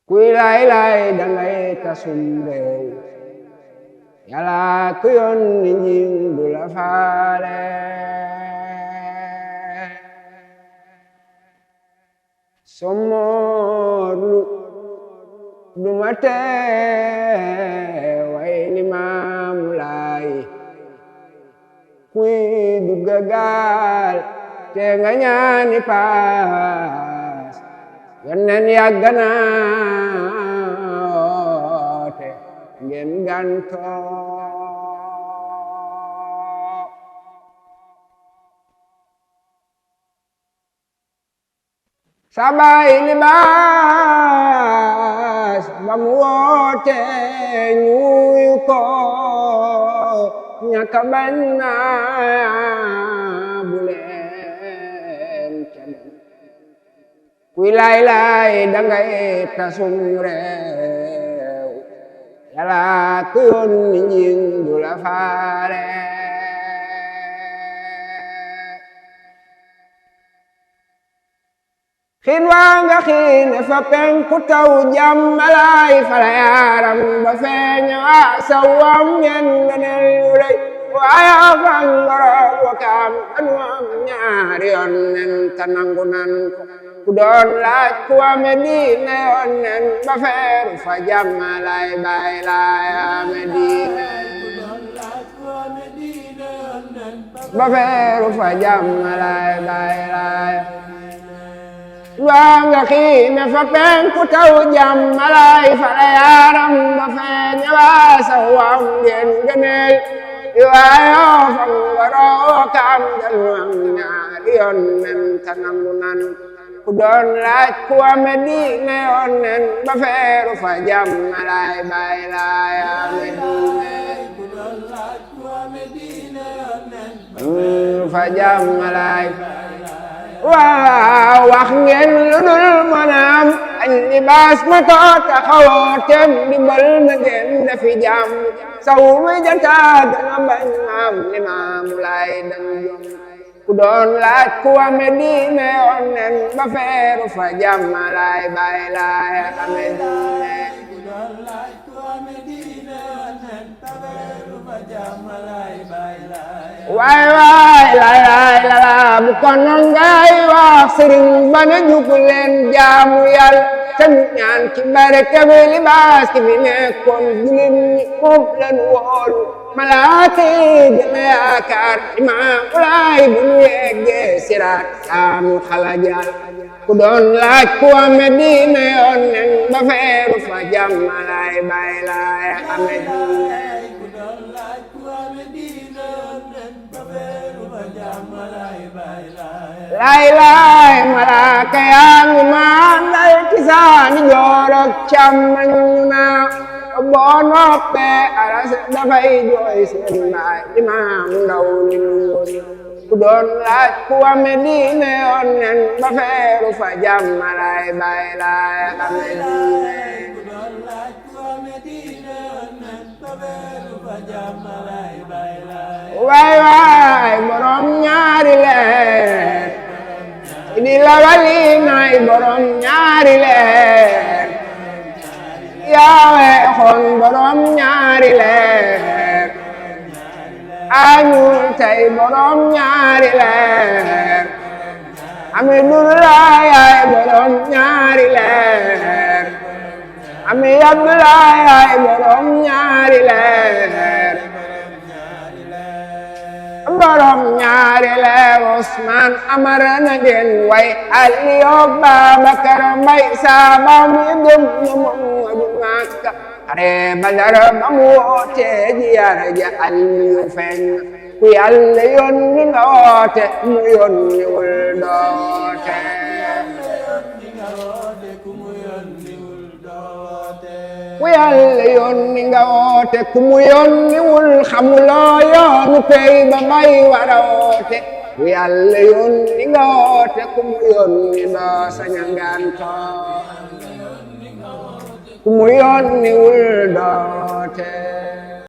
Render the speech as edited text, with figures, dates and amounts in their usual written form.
kuy lay dangay tasum réew Yàlla ku yónni njiw du la faale sommoorlu du ma tee way Limaamu Laay kuy dugga gaal te nga ñaani paas Yónneen yàgg na woote ngeen gantoo Sabay Libaas ba mu woote ñuuyu ko ñaka bañ na bu leen kenn kuy lay dangay tasum réew Yàlla ku yónni njiw du la faale xiin waa nga xiine fa penku taw jàmmalaay fala yaaram ba feeña sawam ngeen ngeneel yu rëy waaye fan ngorog wakaam anuam ñaari yoon nen ta nangu nan ko ku doon laaj ku ame diine yoon nen ba feeru fa jàmmalaay baay laay ame diine ba feeru fa jàmmalaay baay laay waa nga xiine fa penku taw jàmmalaay fala yaaram ba feeña waa sawam ngeen ngeneel iwaayoo fa ngoroo kaam danu am ñaari yoon nen ta nangu nan ku doon laaj ku ame diine yoon nen ba feeru fa jàmmalaay baay laay ame diine fa jàmmalaay waaw wax ngeen lu dul manaam añ libaas ma too taxawoo tem di bal na ngeen dafi jàmm saw mi jantaa gana bañ maam Limaamu Laay dan jom ku doon laaj ku ame diine yoon nen ba feeru fa jàmmalaay baay laay ame diine waay laay lala bu kon ngay wax sëriñ ba ne juk leen jaamu Yàlla te ñaan ci barke bi Libaas ki fi nekkoon jullit ñi moom leen wóolu malaaka yi gën a yaakaar Limaamu Laay bu ñu yeggee siraat saamu xalajal ku doon laaj ku ame diine yoon nen ba feeru fa jàmmalaay baay laay ame diine laay malaaka yaa ngi maanday ci saani joor ak càmmoñ naa boo noppee aras dafay jooy seen baay Imaam Ndaw ni ku doon laaj ku ame diine yoon nen ba feeru fa jàmmalaay baay laay ame diine waay borom ñaari leer di la wali nay borom ñaari leer yaawe xon borom ñaari leer añul tay borom ñaari leer ami dulaay borom ñaari leer ami abdulaay borom ñaari leer borom ñaari leer Usmaan Amar na ngeen way Aliyu Babakar Mbay saaba mi gëm na Mamadu Makka xare Badar ba mu woote jiyaar ja Aliyu feeñ ku Yàlla yónni nga woote mu yónni wul doote ku Yàlla yónni nga woote ku mu yónni wul xamuloo yoonu pey ba bay wara woote ku Yàlla yónni nga woote ku mu yónni doo saña ngantoo ku mu yónni wul doote